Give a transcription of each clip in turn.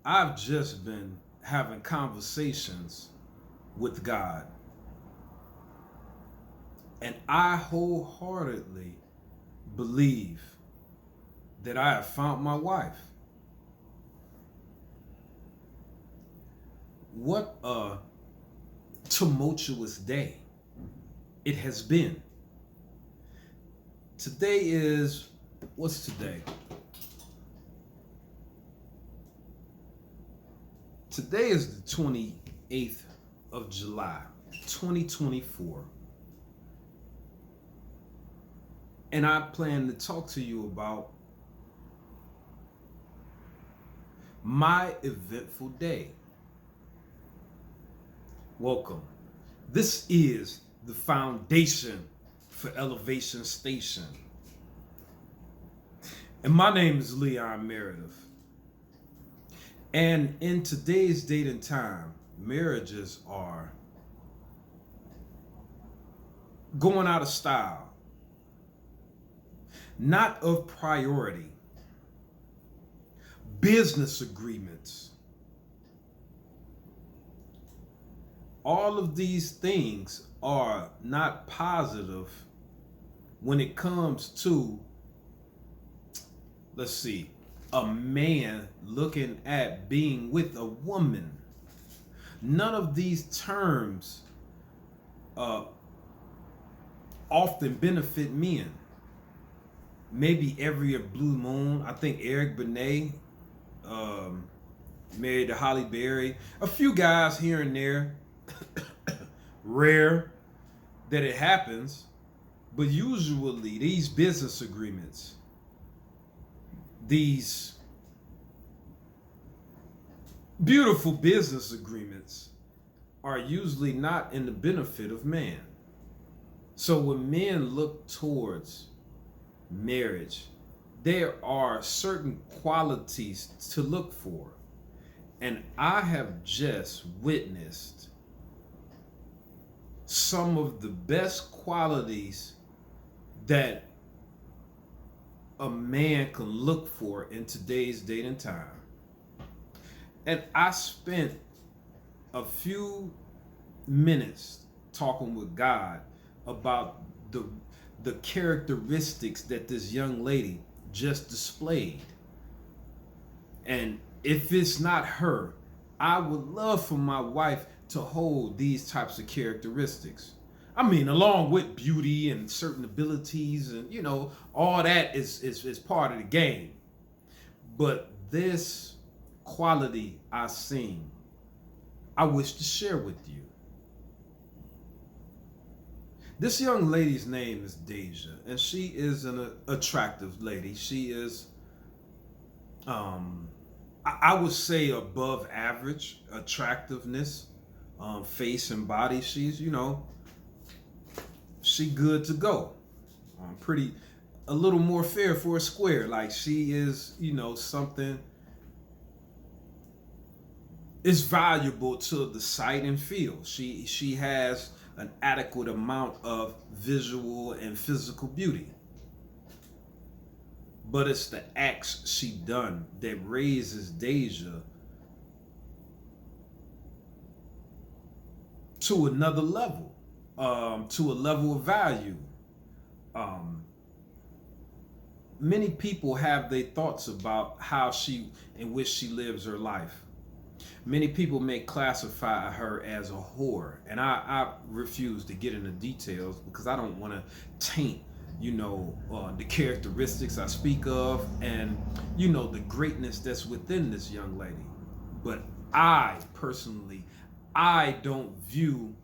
I've just been having conversations with God, and I wholeheartedly believe that I have found my wife. What a tumultuous day it has been. Today is, what's today? Today is the 28th of July, 2024. And I plan to talk to you about my eventful day. Welcome. This is the foundation for Elevation Station. And my name is Leon Meredith. And in today's date and time, marriages are going out of style, not of priority. Business agreements. All of these things are not positive when it comes to, let's see, a man looking at being with a woman. None of these terms often benefit men. Maybe every blue moon. I think Eric Benet married to Holly Berry. A few guys here and there. Rare that it happens, but usually these business agreements, these beautiful business agreements, are usually not in the benefit of man. So when men look towards marriage, there are certain qualities to look for. And I have just witnessed some of the best qualities that a man can look for in today's date and time. And I spent a few minutes talking with God about the characteristics that this young lady just displayed. And if it's not her, I would love for my wife to hold these types of characteristics. I mean, along with beauty and certain abilities, and all that is part of the game. But this quality I seen, I wish to share with you. This young lady's name is Deja, and she is an attractive lady. She is, I would say, above average attractiveness, face and body. She's, she good to go. Pretty, a little more fair for a square. Like she is, something is valuable to the sight and feel. She has an adequate amount of visual and physical beauty. But it's the acts she done that raises Deja to another level, to a level of value. Many people have their thoughts about how she, in which she lives her life. Many people may classify her as a whore, and I refuse to get into details because I don't want to taint, the characteristics I speak of, and the greatness that's within this young lady. But I personally, I don't view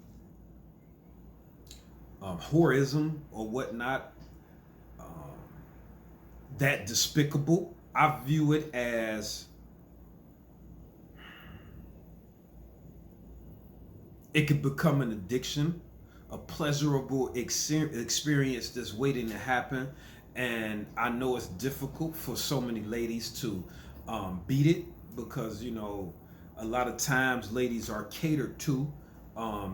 whorism or whatnot that despicable. I view it as it could become an addiction, a pleasurable experience that's waiting to happen. And I know it's difficult for so many ladies to beat it because, a lot of times ladies are catered to.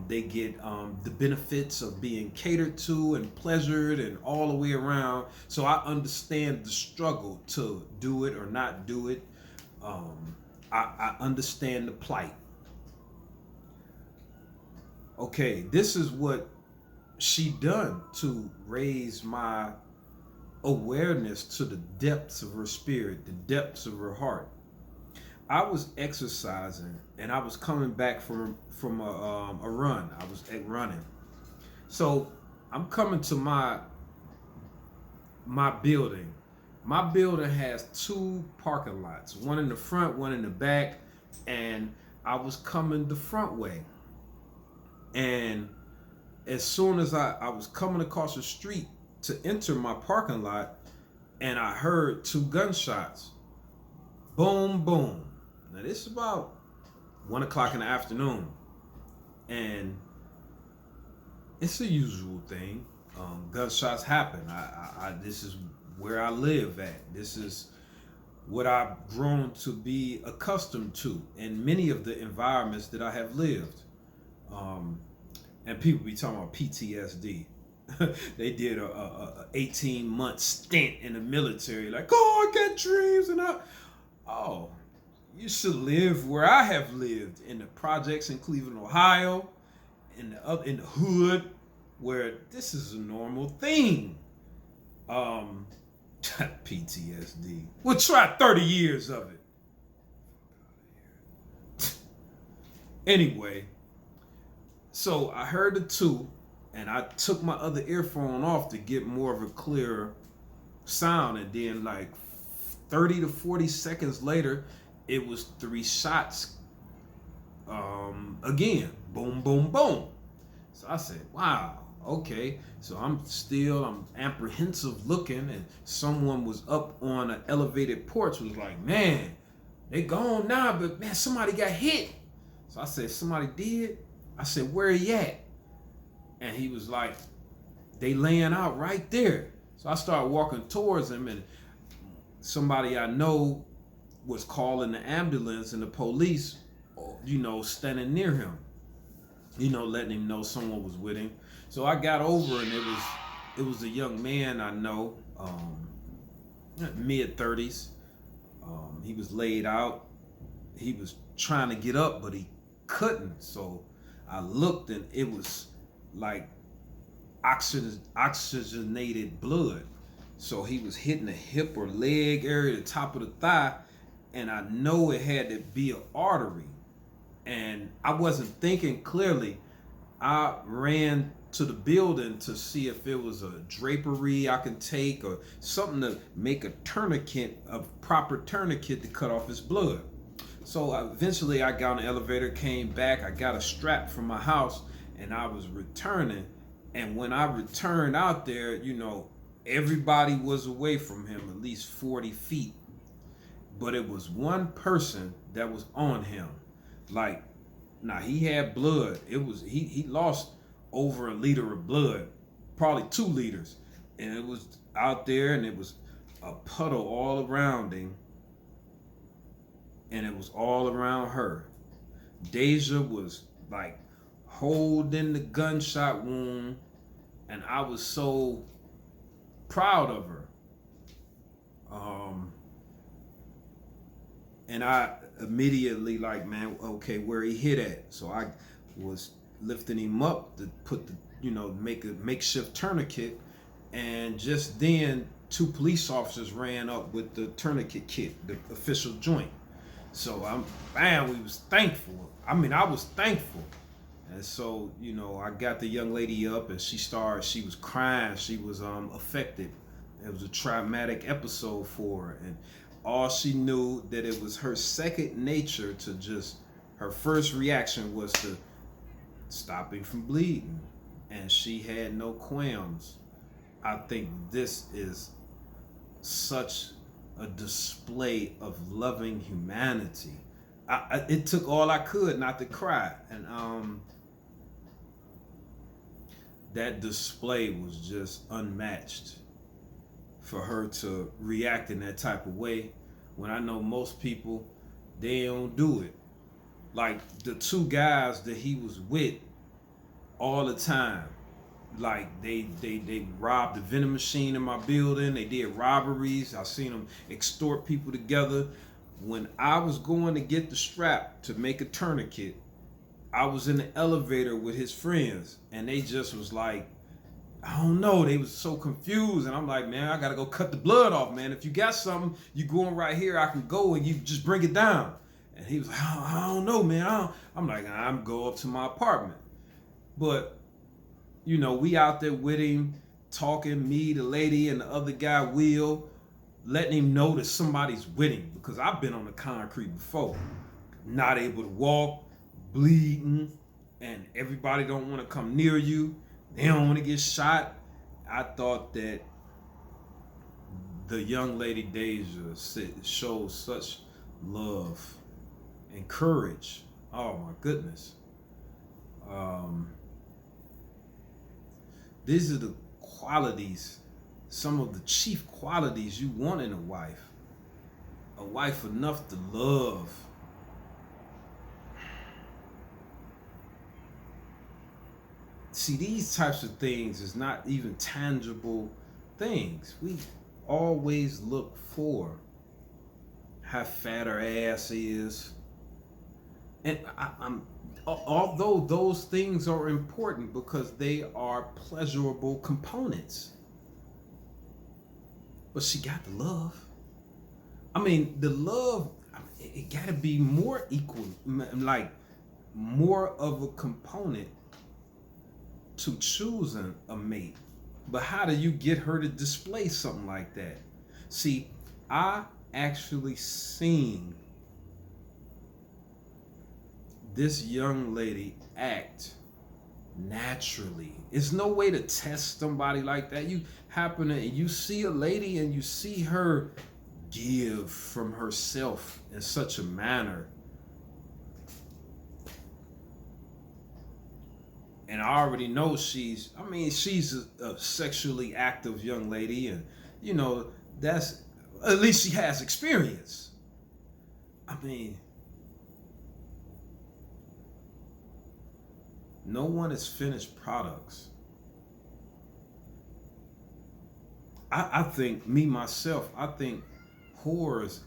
They get the benefits of being catered to and pleasured and all the way around. So I understand the struggle to do it or not do it. I understand the plight. Okay, this is what she done to raise my awareness to the depths of her spirit, the depths of her heart. I was exercising and I was coming back from a run. I was running, so I'm coming to my building. My building has two parking lots, one in the front, one in the back, and I was coming the front way. And as soon as I was coming across the street to enter my parking lot, and I heard two gunshots. Boom, boom. Now this is about 1 o'clock in the afternoon, and it's a usual thing. Gunshots happen. This is where I live at. This is what I've grown to be accustomed to in many of the environments that I have lived. And people be talking about PTSD. They did a 18-month stint in the military. Like, oh, I got dreams, and you should live where I have lived, in the projects in Cleveland, Ohio, in the hood, where this is a normal thing. PTSD. We'll try 30 years of it. Anyway, so I heard the two, and I took my other earphone off to get more of a clearer sound, and then like 30 to 40 seconds later, it was three shots. Again, boom, boom, boom. So I said, wow, okay. So I'm apprehensive looking, and someone was up on an elevated porch, was like, man, they gone now, but man, somebody got hit. So I said, somebody did? I said, where he at? And he was like, they laying out right there. So I started walking towards him, and somebody I know was calling the ambulance and the police, standing near him, letting him know someone was with him. So I got over, and it was a young man I know, mid-30s. He was laid out. He was trying to get up, but he couldn't. So I looked, and it was like oxygenated blood. So he was hitting the hip or leg area, the top of the thigh, and I know it had to be an artery. And I wasn't thinking clearly. I ran to the building to see if it was a drapery I could take or something to make a tourniquet, a proper tourniquet to cut off his blood. So eventually I got on the elevator, came back, I got a strap from my house, and I was returning. And when I returned out there, everybody was away from him at least 40 feet. But it was one person that was on him. Like, now he had blood. It was he lost over a liter of blood, probably 2 liters. And it was out there, and it was a puddle all around him. And it was all around her. Deja was like holding the gunshot wound, and I was so proud of her. And I immediately like, man, okay, where he hit at. So I was lifting him up to put make a makeshift tourniquet, and just then 2 police officers ran up with the tourniquet kit, the official joint. So we was thankful. I was thankful. And so, I got the young lady up, and she was crying. She was affected. It was a traumatic episode for her. And all she knew that it was her second nature to her first reaction was to stop him from bleeding. And she had no qualms. I think this is such a display of loving humanity. It took all I could not to cry. And that display was just unmatched. For her to react in that type of way, when I know most people, they don't do it. Like the 2 guys that he was with all the time, like they robbed the vending machine in my building. They did robberies. I seen them extort people together. When I was going to get the strap to make a tourniquet, I was in the elevator with his friends, and they just was like, I don't know. They was so confused, and I'm like, man, I gotta go cut the blood off, man. If you got something, you going right here, I can go and you just bring it down. And he was like, I don't know, man. I'm like, I'm go up to my apartment. But you know, we out there with him, talking, me, the lady, and the other guy, Will, letting him know that somebody's with him, because I've been on the concrete before, not able to walk, bleeding, and everybody don't want to come near you. They don't want to get shot. I thought that the young lady Deja showed such love and courage. Oh my goodness. These are the qualities, some of the chief qualities you want in a wife. A wife enough to love. See, these types of things is not even tangible things. We always look for how fat her ass is. And although those things are important because they are pleasurable components, but she got the love. I mean, the love, it gotta be more equal, like more of a component to choosing a mate. But how do you get her to display something like that? See, I actually seen this young lady act naturally. It's no way to test somebody like that. You happen to, you see a lady and you see her give from herself in such a manner. And I already know she's a sexually active young lady, and you know, that's, at least she has experience. I mean, no one is finished products. I think, me myself, I think whores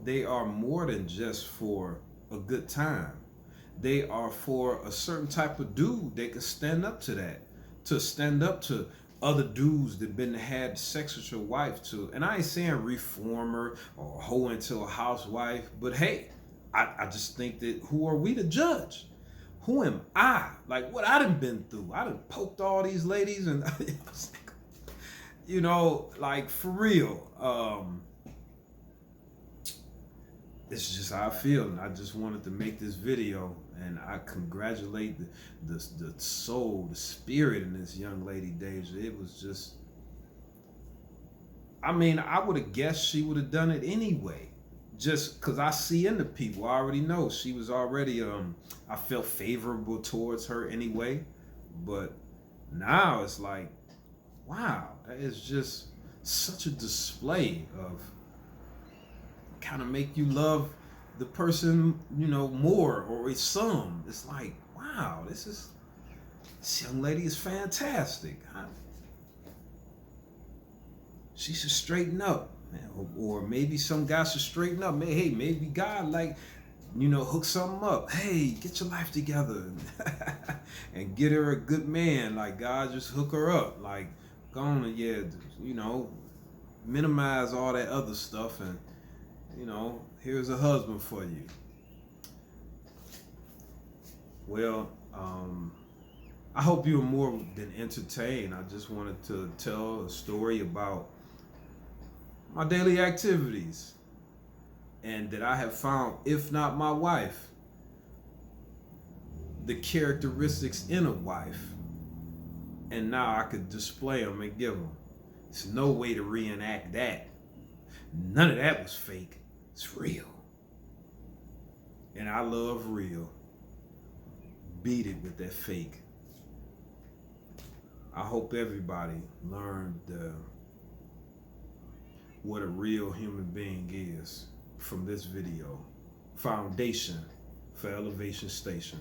they are more than just for a good time. They are for a certain type of dude. They can stand up to that, to stand up to other dudes that been had sex with your wife too. And I ain't saying reform her or hoe into a housewife, but hey, I just think that, who are we to judge? Who am I? Like, what I done been through. I done poked all these ladies, and you know, like, for real. It's just how I feel, and I just wanted to make this video, and I congratulate the soul, the spirit in this young lady, Deja. It was just, I mean, I would have guessed she would have done it anyway, just because I see in the people. I already know she was already, I felt favorable towards her anyway, but now it's like, wow, that is just such a display of, kind of make you love the person, you know, more, or some. It's like, wow, this young lady is fantastic. She should straighten up, man. Or maybe some guy should straighten up. Hey, maybe God, like, you know, hook something up. Hey, get your life together and get her a good man. Like, God, just hook her up. Like, go on and, yeah, you know, minimize all that other stuff, and you know, here's a husband for you. Well, I hope you were more than entertained. I just wanted to tell a story about my daily activities, and that I have found, if not my wife, the characteristics in a wife, and now I could display them and give them. There's no way to reenact that. None of that was fake. It's real. And I love real. Beat it with that fake. I hope everybody learned what a real human being is from this video. Foundation for Elevation Station.